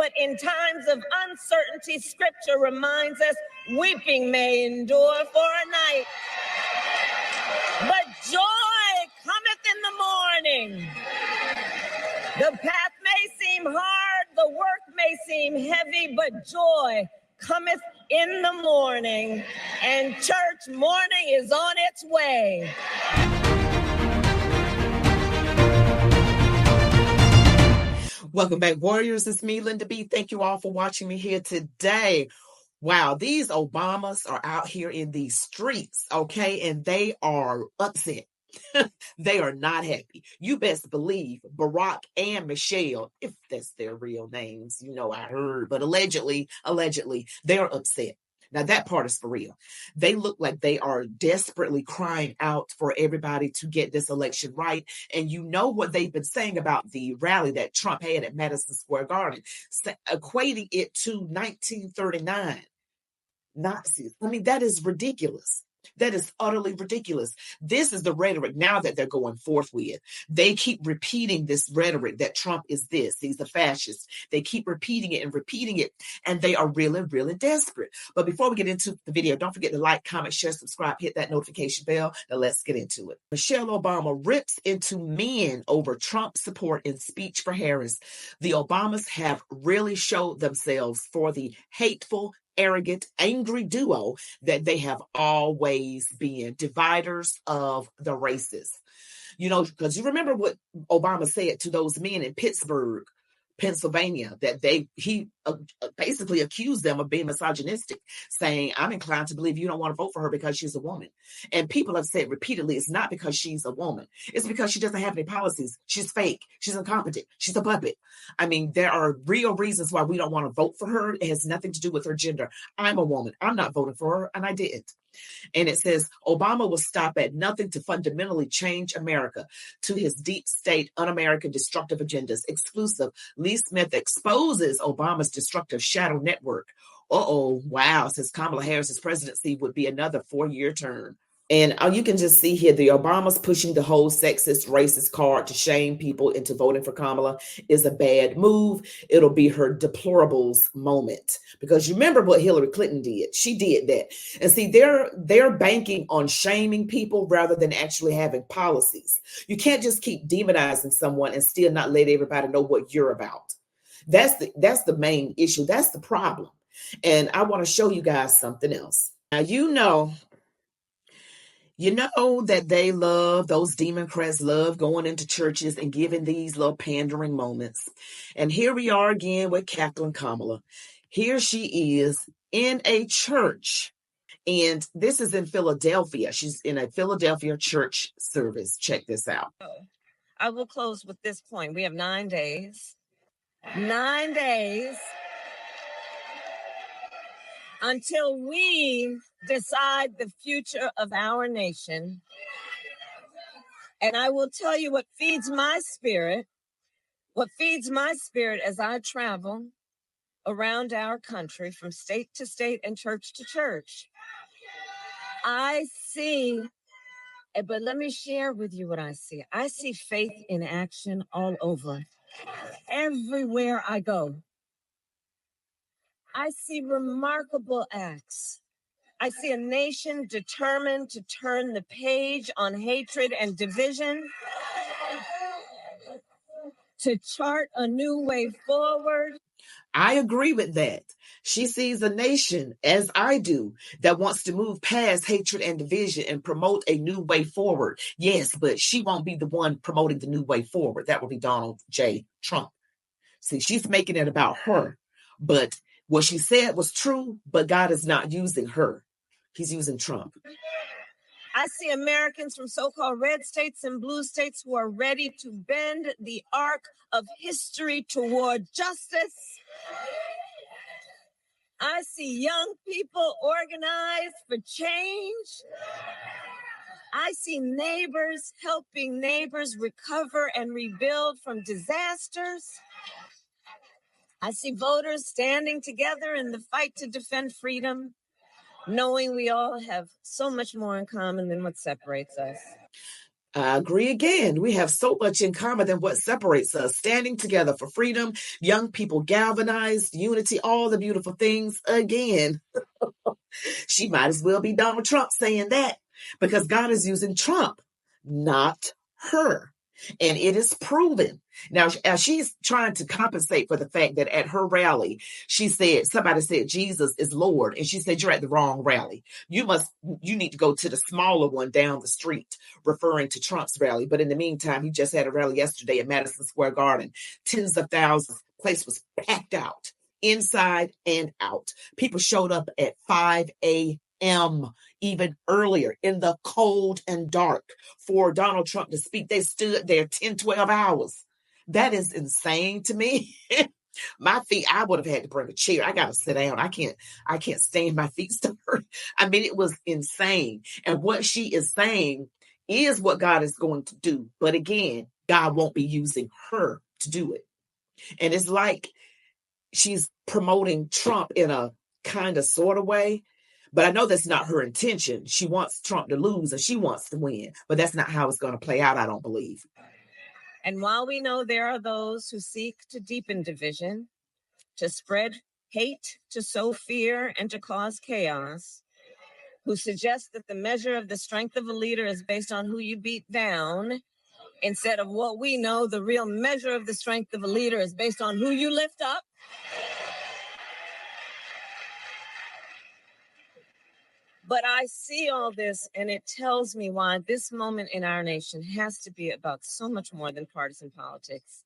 But in times of uncertainty, scripture reminds us weeping may endure for a night, but joy cometh in the morning. The path may seem hard, the work may seem heavy, but joy cometh in the morning, and church morning is on its way. Welcome back, Warriors. It's me, Linda B. Thank you all for watching me here today. Wow, these Obamas are out here in these streets, okay? And they are upset. They are not happy. You best believe Barack and Michelle, if that's their real names, I heard, but allegedly, they are upset. Now that part is for real. They look like they are desperately crying out for everybody to get this election right. And you know what they've been saying about the rally that Trump had at Madison Square Garden, equating it to 1939 Nazis. I mean, that is ridiculous. That is utterly ridiculous. This is the rhetoric now that they're going forth with. They keep repeating this rhetoric that Trump is this, he's a fascist. They keep repeating it, and they are really, really desperate. But before we get into the video, don't forget to like, comment, share, subscribe, hit that notification bell. Now let's get into it. Michelle Obama rips into men over Trump support in speech for Harris. The Obamas have really showed themselves for the hateful, arrogant, angry duo that they have always been, dividers of the races. Because you remember what Obama said to those men in Pittsburgh, Pennsylvania, that he basically accused them of being misogynistic, saying, I'm inclined to believe you don't want to vote for her because she's a woman. And people have said repeatedly, it's not because she's a woman. It's because she doesn't have any policies. She's fake. She's incompetent. She's a puppet. I mean, there are real reasons why we don't want to vote for her. It has nothing to do with her gender. I'm a woman. I'm not voting for her, and I didn't. And it says, Obama will stop at nothing to fundamentally change America to his deep state, un-American, destructive agendas. Exclusive. Lee Smith exposes Obama's destructive shadow network. Wow, says Kamala Harris's presidency would be another 4-year term. And you can just see here, the Obamas pushing the whole sexist, racist card to shame people into voting for Kamala is a bad move. It'll be her deplorables moment. Because you remember what Hillary Clinton did. She did that. And see, they're banking on shaming people rather than actually having policies. You can't just keep demonizing someone and still not let everybody know what you're about. That's the main issue. That's the problem. And I want to show you guys something else. Now, you know that they love, those Democrats love going into churches and giving these little pandering moments. And here we are again with Kathleen Kamala. Here she is in a church. And this is in Philadelphia. She's in a Philadelphia church service. Check this out. I will close with this point. We have 9 days. 9 days until we decide the future of our nation. And I will tell you what feeds my spirit as I travel around our country from state to state and church to church. I see, but let me share with you what I see. I see faith in action all over. Everywhere I go, I see remarkable acts. I see a nation determined to turn the page on hatred and division, to chart a new way forward. I agree with that. She sees a nation, as I do, that wants to move past hatred and division and promote a new way forward. Yes, but she won't be the one promoting the new way forward. That will be Donald J. Trump. See, she's making it about her. But what she said was true, but God is not using her. He's using Trump. I see Americans from so-called red states and blue states who are ready to bend the arc of history toward justice. I see young people organized for change. I see neighbors helping neighbors recover and rebuild from disasters. I see voters standing together in the fight to defend freedom, knowing we all have so much more in common than what separates us. I agree again. We have so much in common than what separates us. Standing together for freedom, young people galvanized, unity, all the beautiful things. Again, she might as well be Donald Trump saying that, because God is using Trump, not her. And it is proven. Now, as she's trying to compensate for the fact that at her rally, somebody said Jesus is Lord. And she said, you're at the wrong rally. You need to go to the smaller one down the street, referring to Trump's rally. But in the meantime, he just had a rally yesterday at Madison Square Garden. Tens of thousands. Place was packed out, inside and out. People showed up at 5 a.m., even earlier in the cold and dark, for Donald Trump to speak. They stood there 10, 12 hours. That is insane to me. My feet, I would have had to bring a chair. I got to sit down. I can't stand my feet to hurt. I mean, it was insane. And what she is saying is what God is going to do. But again, God won't be using her to do it. And it's like she's promoting Trump in a kind of sort of way. But I know that's not her intention. She wants Trump to lose and she wants to win. But that's not how it's going to play out, I don't believe. And while we know there are those who seek to deepen division, to spread hate, to sow fear, and to cause chaos, who suggest that the measure of the strength of a leader is based on who you beat down, instead of what we know, the real measure of the strength of a leader is based on who you lift up. But I see all this, and it tells me why this moment in our nation has to be about so much more than partisan politics.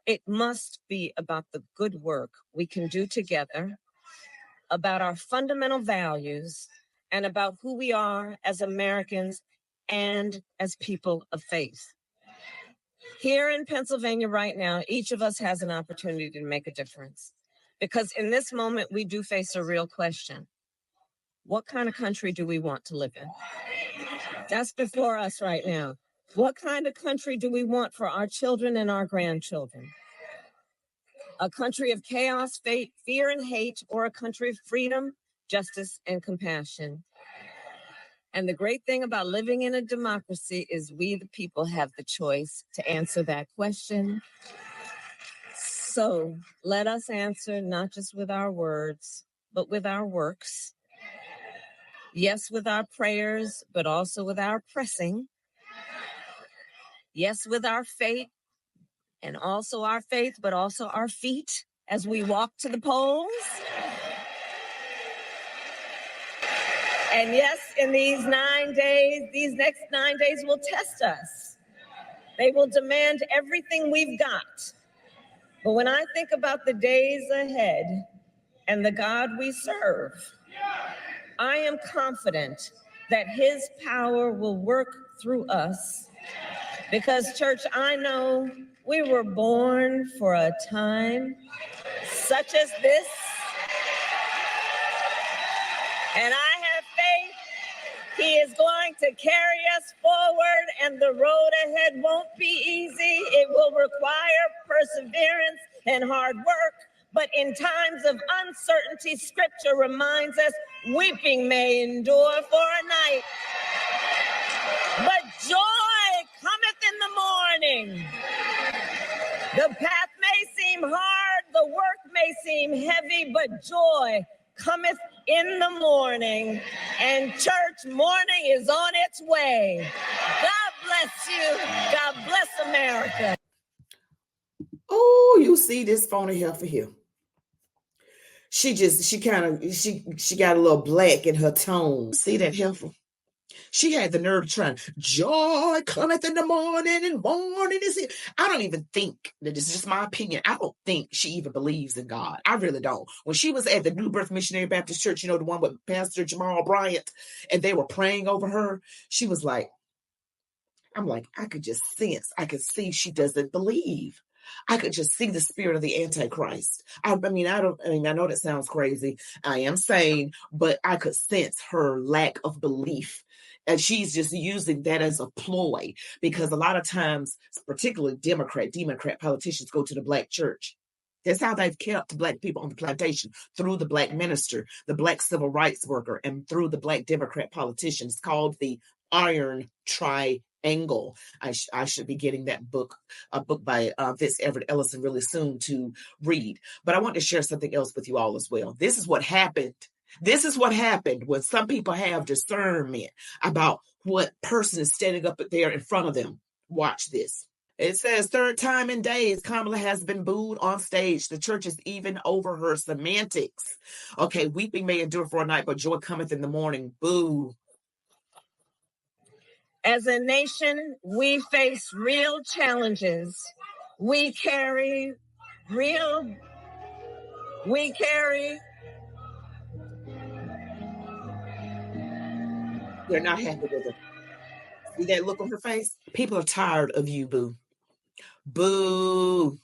It must be about the good work we can do together, about our fundamental values, and about who we are as Americans and as people of faith. Here in Pennsylvania right now, each of us has an opportunity to make a difference. Because in this moment, we do face a real question. What kind of country do we want to live in? That's before us right now. What kind of country do we want for our children and our grandchildren? A country of chaos, fear, and hate, or a country of freedom, justice, and compassion? And the great thing about living in a democracy is we, the people, have the choice to answer that question. So let us answer not just with our words, but with our works. Yes, with our prayers, but also with our pressing. Yes, with our faith, and also our faith, but also our feet as we walk to the polls. And yes, in these next 9 days will test us. They will demand everything we've got. But when I think about the days ahead and the God we serve, I am confident that his power will work through us. Because, church, I know we were born for a time such as this. And I have faith he is going to carry us forward, and the road ahead won't be easy. It will require perseverance and hard work. But in times of uncertainty, scripture reminds us, weeping may endure for a night, but joy cometh in the morning. The path may seem hard, the work may seem heavy, but joy cometh in the morning. And church, morning is on its way. God bless you. God bless America. Oh, you see this phony heifer here. She got a little black in her tone. See that heifer? She had the nerve to try, joy cometh in the morning and morning is here. I don't even think, that this is just my opinion, I don't think she even believes in God. I really don't. When she was at the New Birth Missionary Baptist Church, the one with Pastor Jamal Bryant, and they were praying over her, she was like, I'm like, I could see she doesn't believe. I could just see the spirit of the Antichrist. I know that sounds crazy. I am sane, but I could sense her lack of belief. And she's just using that as a ploy, because a lot of times, particularly Democrat politicians go to the black church. That's how they've kept black people on the plantation, through the black minister, the black civil rights worker, and through the black Democrat politicians, called the Iron Triangle. angle. I should be getting that book, a book by Fitz Everett Ellison, really soon to read. But I want to share something else with you all as well. This is what happened. This is what happened when some people have discernment about what person is standing up there in front of them. Watch this. It says, third time in days, Kamala has been booed on stage. The church is even over her semantics. Okay, weeping may endure for a night, but joy cometh in the morning. Boo. As a nation, we face real challenges. We carry. They're not happy with her. See that look on her face? People are tired of you, boo. Boo.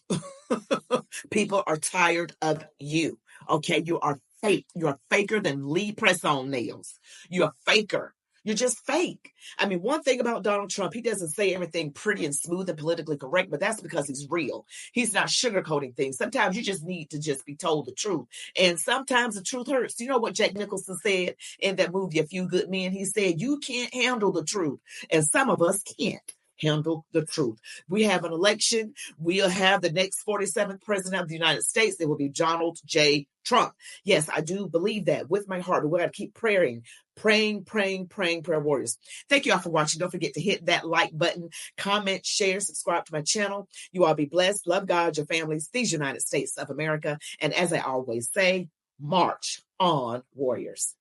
People are tired of you. Okay, you are fake. You're faker than Lee press-on nails. You're a faker. You're just fake. I mean, one thing about Donald Trump, he doesn't say everything pretty and smooth and politically correct, but that's because he's real. He's not sugarcoating things. Sometimes you just need to just be told the truth. And sometimes the truth hurts. You know what Jack Nicholson said in that movie, A Few Good Men? He said, you can't handle the truth. And some of us can't handle the truth. We have an election. We'll have the next 47th president of the United States. It will be Donald J. Trump. Yes, I do believe that with my heart. But we got to keep praying, prayer warriors. Thank you all for watching. Don't forget to hit that like button, comment, share, subscribe to my channel. You all be blessed. Love God, your families, these United States of America. And as I always say, march on, warriors.